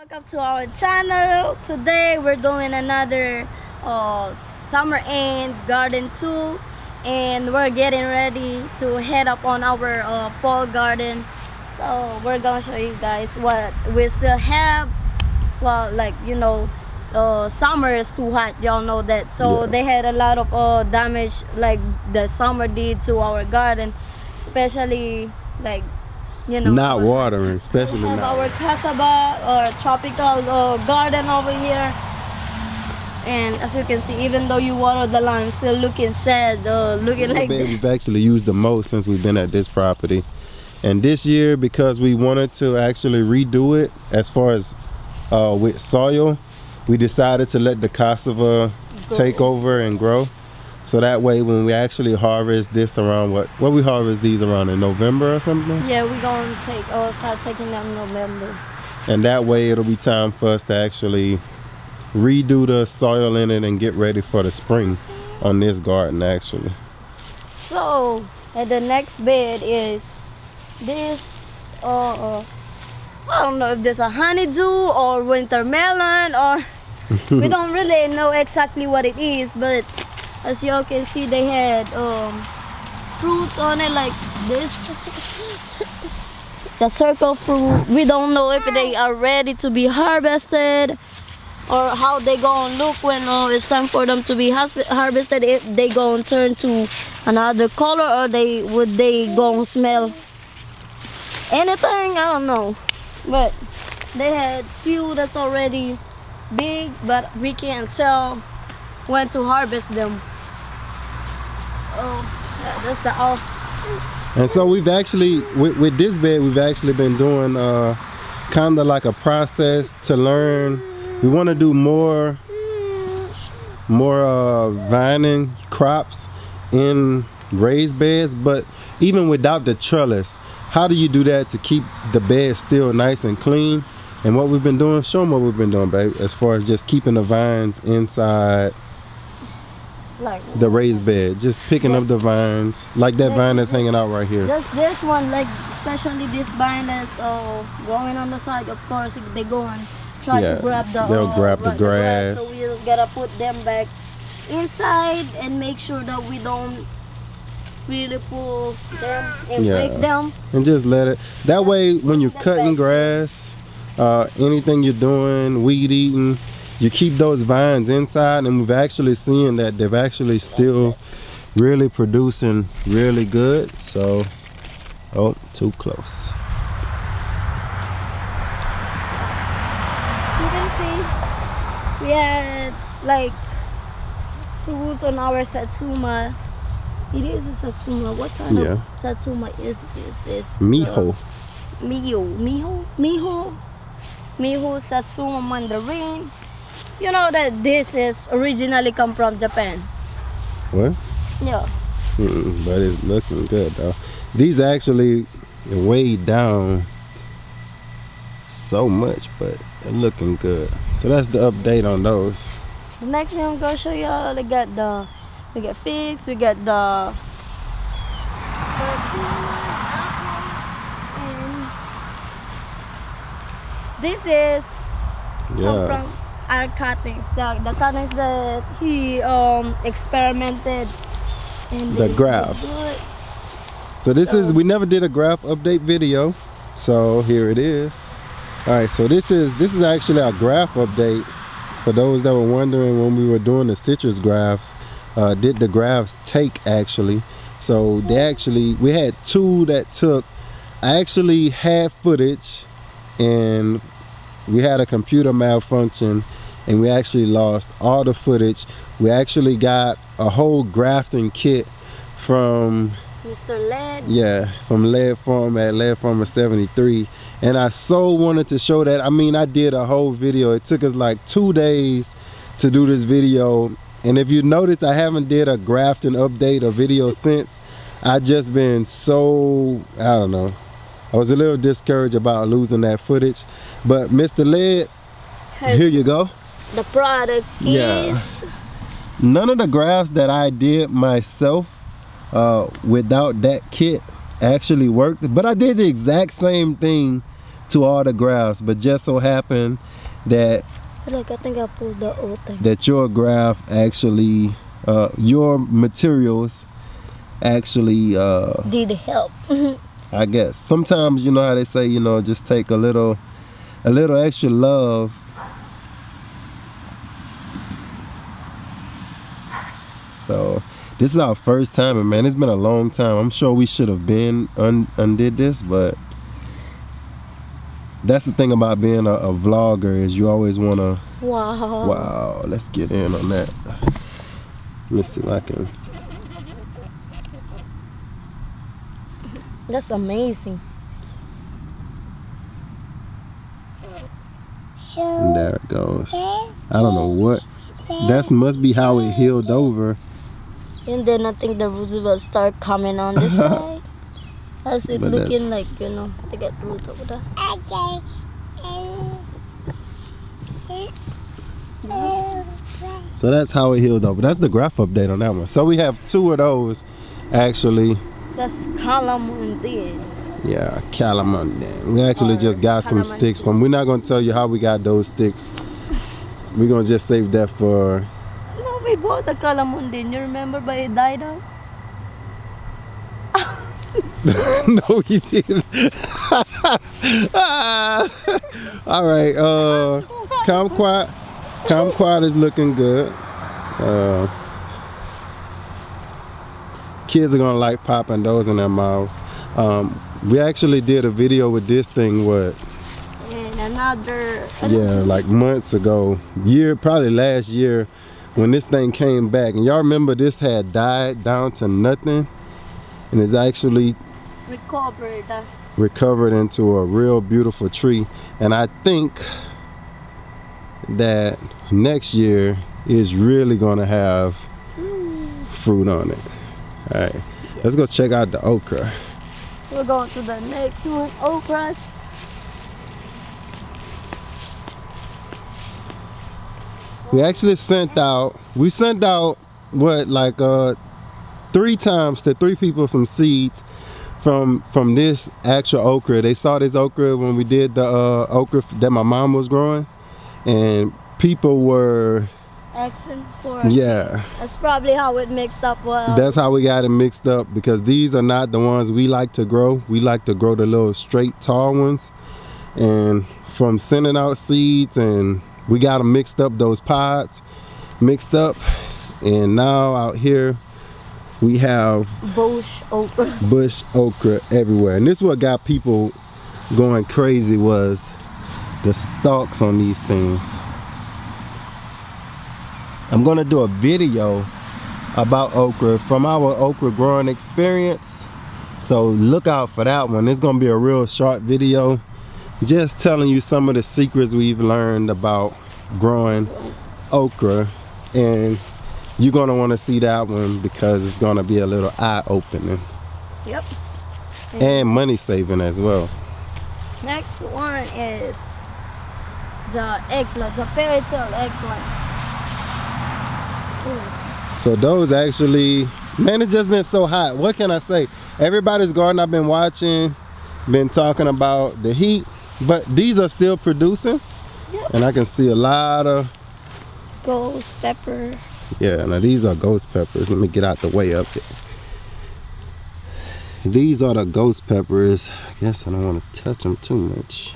Welcome to our channel. Today we're doing another summer end garden tool, and we're getting ready to head up on our fall garden. So we're gonna show you guys what we still have. Well, like summer is too hot, y'all know that. So they had a lot of damage like the summer did to our garden, especially like not watering, especially we have not. our cassava or tropical garden over here, and as you can see, even though you water the lawn, it's still looking sad, looking like that. We've actually used the most since we've been at this property, and this year, because we wanted to actually redo it as far as with soil, we decided to let the cassava take over and grow. So that way, when we actually harvest this around what we harvest these around in November or something? Yeah, we're gonna start taking them in November. And that way it'll be time for us to actually redo the soil in it and get ready for the spring on this garden actually. So, and the next bed is this, I don't know if this a honeydew or winter melon, or we don't really know exactly what it is, but as y'all can see, they had fruits on it like this. The circle fruit. We don't know if they are ready to be harvested or how they gonna look when it's time for them to be harvested. If they gonna turn to another color, or would they gonna smell anything? I don't know. But they had few that's already big, but we can't tell when to harvest them. Oh, yeah, that's the all. And so we've actually, with this bed, we've actually been doing kind of like a process to learn. We want to do more vining crops in raised beds, but even without the trellis, how do you do that to keep the bed still nice and clean? And what we've been doing, show them what we've been doing, babe, as far as just keeping the vines inside like the raised bed, just picking up the vines, like that vine that's hanging out right here. Just this one, like especially this vine that's growing on the side. Of course, if they go and try to grab the they'll grab the grass. So we just gotta put them back inside and make sure that we don't really pull them and break them. And just let it. That way, when you're cutting grass, anything you're doing, weed eating, you keep those vines inside, and we've actually seen that they've actually still really producing really good. So, oh, too close. So you can see, we had like fruits on our Satsuma. It is a Satsuma. What kind of Satsuma is this? It's Miho Satsuma mandarin. You know that this is originally come from Japan. What? Yeah. But it's looking good though. These actually weighed down so much, but they're looking good. So that's the update on those. The next thing I'm gonna show y'all, we got figs, we got the and this is come from our cuttings, the cuttings that he experimented in the grafts. So this is, we never did a graft update video, so here it is. All right, so this is actually our graft update. For those that were wondering, when we were doing the citrus grafts, did the grafts take actually? So we had two that took. I actually had footage, and we had a computer malfunction, and we actually lost all the footage. We actually got a whole grafting kit from Mr. Lead. Yeah, from Lead Farm at Lead Farmer 73. And I so wanted to show that. I mean, I did a whole video. It took us like 2 days to do this video. And if you notice, I haven't did a grafting update or video since. I just been so, I don't know. I was a little discouraged about losing that footage. But Mr. Lead, here you go. The product is... None of the grafts that I did myself without that kit actually worked. But I did the exact same thing to all the grafts, but just so happened that Look, I think I pulled the old thing. that your graft actually, your materials actually, Did help. I guess sometimes, you know how they say, you know, just take a little extra love. So this is our first time, and man, it's been a long time. I'm sure we should have been undid this, but that's the thing about being a vlogger, is you always want to. Wow, let's get in on that. Let's see if I can. That's amazing. And there it goes. I don't know what. That must be how it healed over. And then I think the roots will start coming on this side. As it But looking like, you know, they get roots over there. So that's how it healed over. That's the graft update on that one. So we have 2 of those actually. That's calamandir. Yeah, calamandir. We actually just got some calamansi. sticks from. We're not gonna tell you how we got those sticks. We're gonna just save that for. No, we bought the calamandir. You remember, but it died out. No, he didn't. All right. Kumquat is looking good. Kids are gonna like popping those in their mouths. We actually did a video with this thing, what? And another. Yeah, like months ago. Probably last year, when this thing came back. And y'all remember this had died down to nothing, and it's actually recovered into a real beautiful tree. And I think that next year is really gonna have fruit on it. All right, let's go check out the okra. We're going to the next one, okras. We actually sent out what, like 3 times to 3 people some seeds from this actual okra. They saw this okra when we did the okra that my mom was growing, and people were Asking for yeah. That's probably how it mixed up well. That's how we got it mixed up, because these are not the ones we like to grow. We like to grow the little straight tall ones, and from sending out seeds, and we got them mixed up, those pods mixed up, and now out here we have bush okra everywhere. And this is what got people going crazy, was the stalks on these things. I'm gonna do a video about okra from our okra growing experience, so look out for that one. It's gonna be a real short video, just telling you some of the secrets we've learned about growing okra, and you're gonna want to see that one because it's gonna be a little eye-opening. Yep. And money saving as well. Next one is the eggplants, the fairy tale eggplants. So those actually, man, it's just been so hot. What can I say? Everybody's garden I've been watching, been talking about the heat, but these are still producing. Yep. And I can see a lot of ghost pepper. Yeah, now these are ghost peppers. Let me get out the way up here. These are the ghost peppers. I guess I don't want to touch them too much.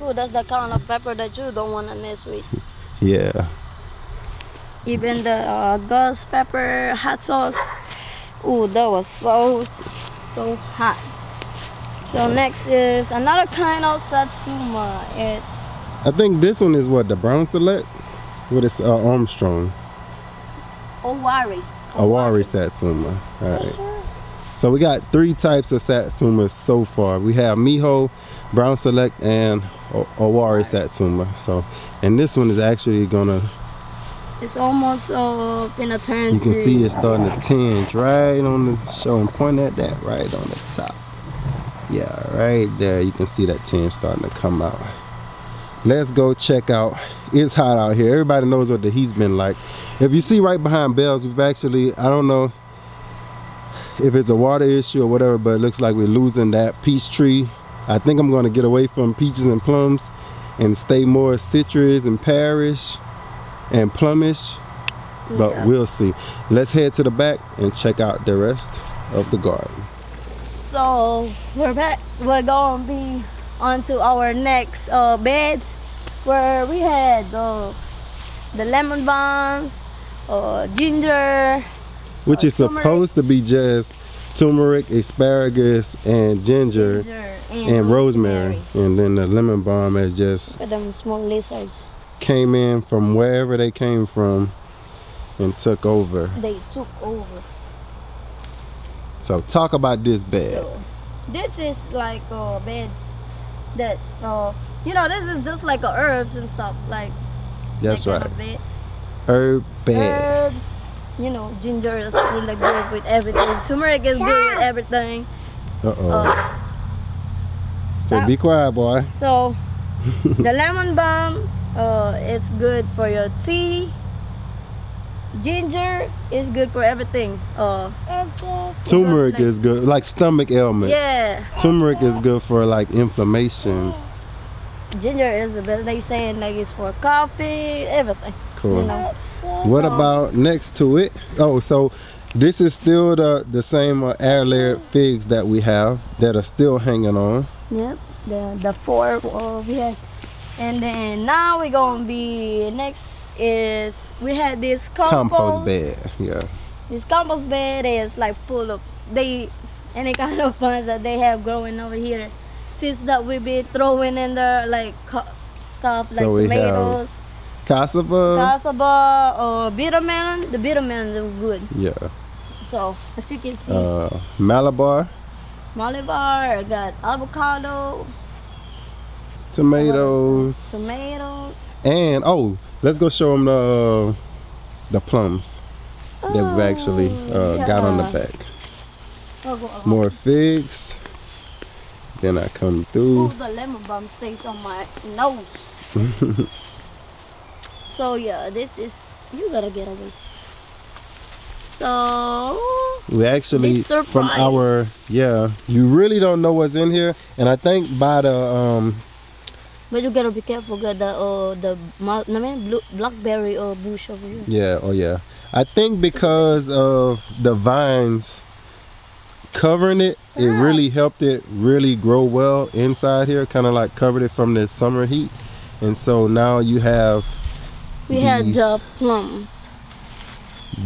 Oh, that's the kind of pepper that you don't want to mess with. Yeah. Even the ghost pepper hot sauce. Oh, that was so hot. So next is another kind of Satsuma. It's, I think this one is what, the brown select? What is Armstrong? Owari Satsuma. All right. So we got 3 types of Satsumas so far. We have Miho, brown select, and Owari Satsuma. So, and this one is actually gonna. It's almost in a turn. You can see it's starting to tinge right on the show, and point at that right on the top. Yeah, right there. You can see that tinge starting to come out. Let's go check out. It's hot out here. Everybody knows what the heat's been like. If you see right behind Bells, we've actually, I don't know if it's a water issue or whatever, but it looks like we're losing that peach tree I think I'm going to get away from peaches and plums and stay more citrus and pearish and plumish, but Yeah. we'll see. Let's head to the back and check out the rest of the garden. So we're back. We're gonna be onto our next beds, where we had the lemon balms, ginger, Which is turmeric. supposed to be just turmeric, asparagus, and ginger and rosemary. And then the lemon balm has just Look at them small lizards. came in from wherever they came from and took over. They took over. So talk about this bed. So this is like beds that you know, this is just like herbs and stuff, like That's that right. kind of bed. Herb bed. Herbs, you know, ginger is really good with everything. Turmeric is good with everything. Uh-oh. So Stop. be quiet, boy. So the lemon balm, it's good for your tea. Ginger is good for everything. Turmeric is good, like stomach ailment. Yeah, Turmeric is good for like inflammation. ginger is the best. They saying like it's for coffee, everything. Cool. You know. What So- about next to it? Oh, so this is still the same air layered figs that we have that are still hanging on. Yep, the four we had, and then now we're gonna be next is we had this Compost bed. Yeah. This compost bed is like full of any kind of plants that they have growing over here. Since that we've been throwing in there like stuff like So we have tomatoes, Cassava. cassava, or bitter melon. The bitter melons are good. Yeah. So as you can see, Malabar. Malabar, I got avocado, Tomatoes. tomatoes. And oh, let's go show them the plums that we've actually got on the yeah. back. Oh, More figs. Then I come through. the lemon balm stays on my nose. So yeah, this is, you gotta get away. So We actually This surprise. from our you really don't know what's in here, and I think by the but you gotta be careful, got the blackberry bush over here. yeah, I think because of the vines covering it, it Stop. really helped it really grow well inside here, kind of like covered it from the summer heat, and so now you have We had these the plums.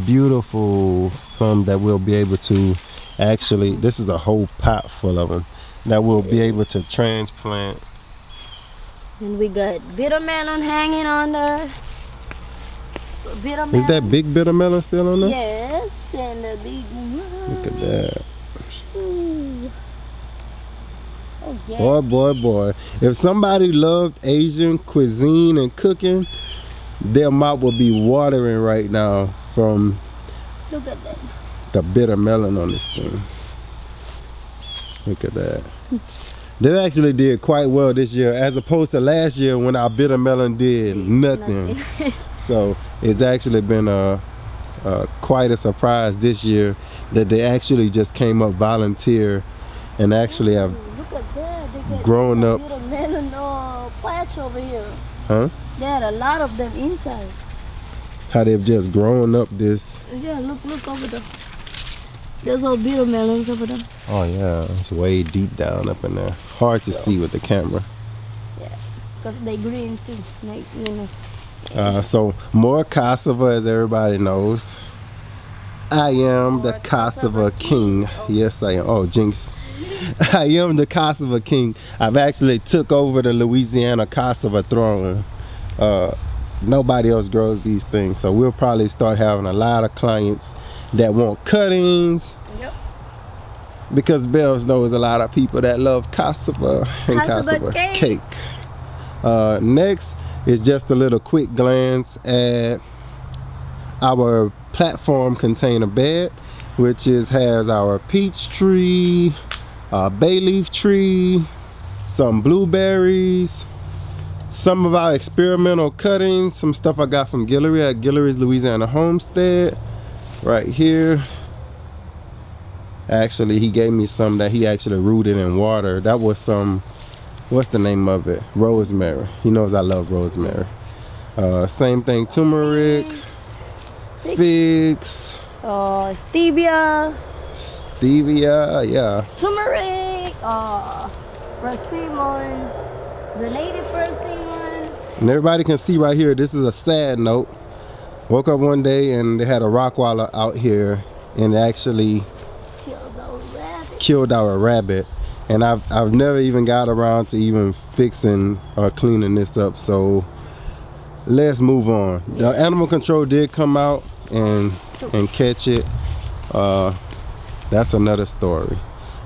beautiful plum that we'll be able to actually, this is a whole pot full of them that we'll be able to transplant. And we got bitter melon hanging on there. So bitter melon. Is that big bitter melon still on there? Yes, and the big one. Look at that. Ooh. Oh yeah. Boy. If somebody loved Asian cuisine and cooking, their mouth will be watering right now from Look at that. the bitter melon on this thing. Look at that. They actually did quite well this year as opposed to last year when our bitter melon did nothing. So it's actually been quite a surprise this year that they actually just came up volunteer and actually have Look at that. They got grown up. bitter melon patch over here. Huh? They had a lot of them inside. How they've just grown up this. Yeah, look over there. There's all bitter melons over there. Oh yeah, it's way deep down up in there. Hard to see with the camera. Because they green too. Like, you know. So more cassava, as everybody knows. I am the More cassava cassava king. king. Oh. Yes, I am. Oh, jinx. I am the cassava king. I've actually took over the Louisiana cassava throne. Nobody else grows these things, so we'll probably start having a lot of clients that want cuttings. Yep. Because Bells knows a lot of people that love cassava and Cassava cakes. Next is just a little quick glance at our platform container bed, which has our peach tree, bay leaf tree, some blueberries, some of our experimental cuttings, some stuff I got from Guillory at Guillory's Louisiana Homestead right here. Actually, he gave me some that he actually rooted in water. That was some, what's the name of it? Rosemary. He knows I love rosemary. Same thing, turmeric, figs, stevia, yeah. turmeric, persimmon, the native persimmon. And everybody can see right here, this is a sad note. Woke up one day and they had a rock waller out here and actually killed our rabbit. And I've never even got around to even fixing or cleaning this up. So let's move on. Yes. The animal control did come out and catch it. That's another story.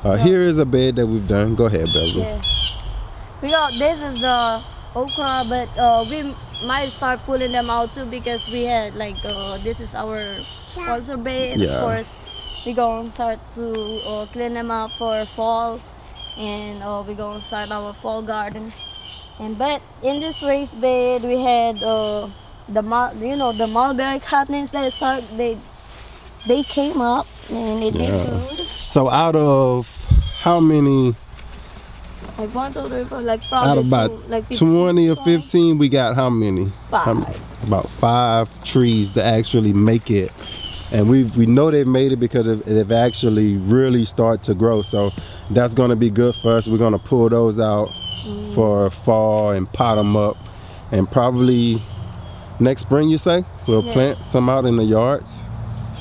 Here is a bed that we've done. Go ahead, Beverly. Yeah. This is the okra, but we might start pulling them out too because we had like this is our sponsor bed. Yeah. Of course, we're gonna start to clean them up for fall, and we're gonna start our fall garden. And but in this raised bed we had the mulberry cuttings that they came up and they did good. So out of how many? Like 1, 2, 3, 4, like Out of about 20 or 15, we got how many? 5. About 5 trees to actually make it. And we know they've made it because they've actually really started to grow. So that's gonna be good for us. We're gonna pull those out for fall and pot them up. And probably next spring, you say? We'll plant some out in the yards.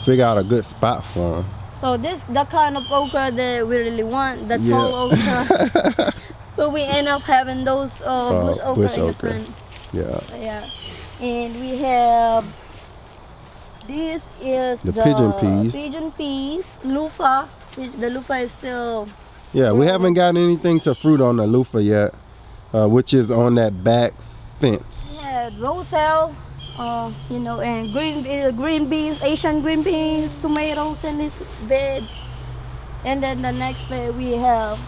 Figure out a good spot for them. So this the kind of okra that we really want, the tall okra. But we end up having those bush okra in the front. Yeah. And we have, this is the pigeon peas, loofah, which the loofah is still we haven't got anything to fruit on the loofah yet, which is on that back fence. We had roselle, and green beans, Asian green beans, tomatoes in this bed. And then the next bed we have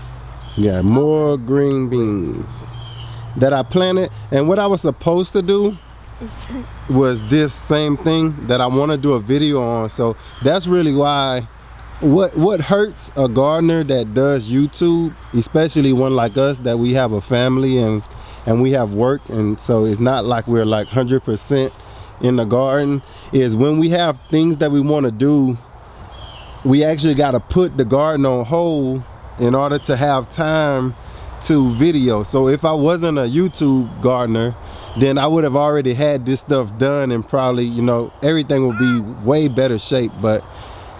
more green beans that I planted. And what I was supposed to do was this same thing that I want to do a video on. So that's really why what hurts a gardener that does YouTube, especially one like us that we have a family and we have work, and so it's not like we're like 100% in the garden, is when we have things that we want to do, we actually got to put the garden on hold in order to have time to video. So if I wasn't a YouTube gardener, then I would have already had this stuff done and probably, everything would be way better shape. But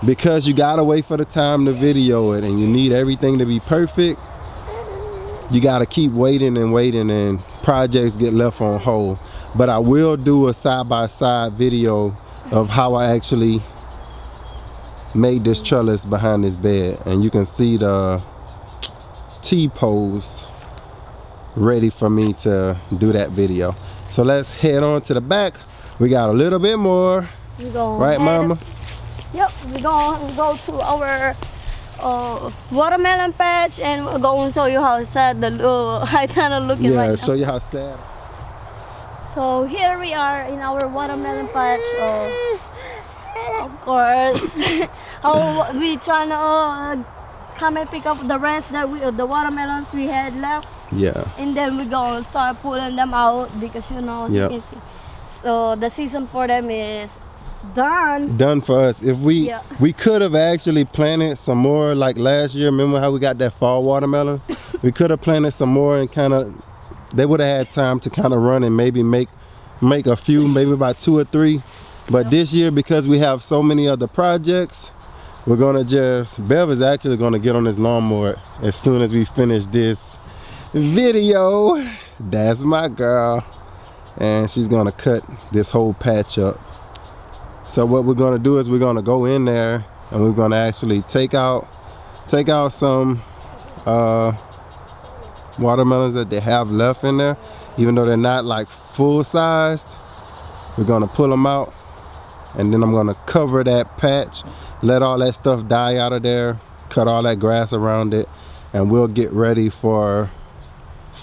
because you gotta wait for the time to video it and you need everything to be perfect, you gotta keep waiting and projects get left on hold. But I will do a side-by-side video of how I actually made this trellis behind this bed, and you can see the T-pose ready for me to do that video. So let's head on to the back. We got a little bit more, right, Mama? Yep, we're going to go to our watermelon patch, and we're going to show you how sad the Haitana looking right now. Yeah, show you how sad. So here we are in our watermelon patch. Of course, we trying to come and pick up the rest that the watermelons we had left. Yeah. And then we're gonna start pulling them out because as you can see. So the season for them is done. Done for us. If we could have actually planted some more like last year. Remember how we got that fall watermelon? We could have planted some more and they would have had time to kind of run and maybe make a few, maybe about 2 or 3. But this year, because we have so many other projects, we're gonna Bev is actually gonna get on this lawnmower as soon as we finish this video. That's my girl, and she's gonna cut this whole patch up. So what we're gonna do is we're gonna go in there and we're gonna actually take out some watermelons that they have left in there, even though they're not like full sized. We're gonna pull them out, and then I'm gonna cover that patch, let all that stuff die out of there, cut all that grass around it, and we'll get ready for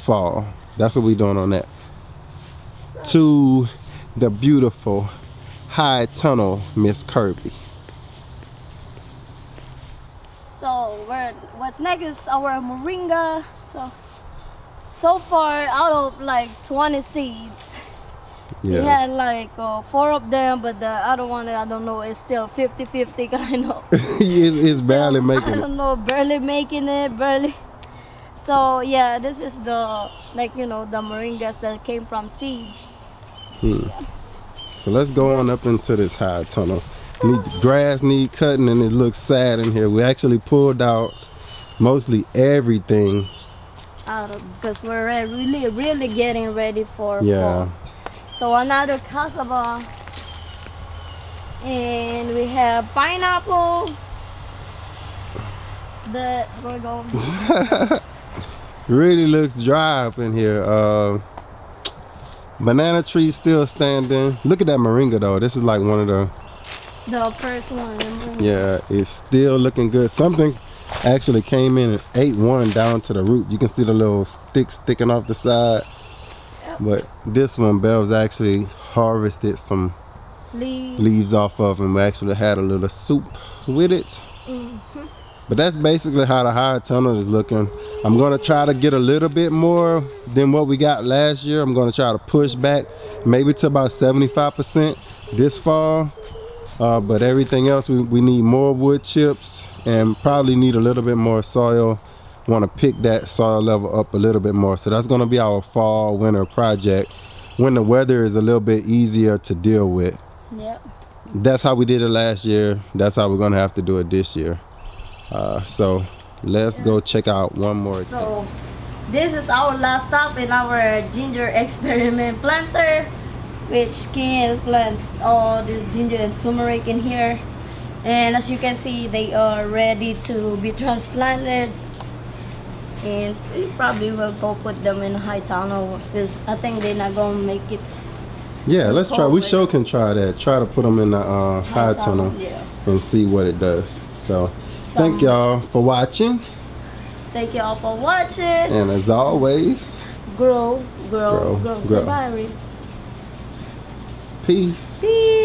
fall. That's what we're doing on that. To the beautiful high tunnel, Miss Kirby. So what's next is our MOringa. So far, out of like 20 seeds, we had like 4 of them, but the other one, I don't know, is still 50-50 kind of. It's barely making I it. don't know, barely making it, barely. So yeah, this is the, like, you know, the moringas that came from seeds. So let's go on up into this high tunnel. Grass need cutting and it looks sad in here. We actually pulled out mostly everything. Out of, because we're really getting ready for Yeah. fall. So another cassava, and we have pineapple. We're going. Really looks dry up in here. Banana tree still standing. Look at that moringa though. This is like one of The first one. yeah, it's still looking good. Something actually came in and ate one down to the root. You can see the little sticks sticking off the side. But this one, Belle's actually harvested some leaves off of, and we actually had a little soup with it. But that's basically how the high tunnel is looking. I'm gonna try to get a little bit more than what we got last year. I'm gonna try to push back maybe to about 75% this fall. But everything else, we need more wood chips and probably need a little bit more soil. Want to pick that soil level up a little bit more. So that's going to be our fall winter project when the weather is a little bit easier to deal with. Yep. That's how we did it last year. That's how we're going to have to do it this year. So let's go check out one more. So this is our last stop in our ginger experiment planter, which can plant all this ginger and turmeric in here. And as you can see, they are ready to be transplanted. And we probably will go put them in high tunnel because I think they're not gonna make it. Yeah, let's try. We sure can try that. Try to put them in the high tunnel and see what it does. So thank y'all for watching. Thank y'all for watching. And as always, grow. grow. Say bye, Reed. Peace. Peace.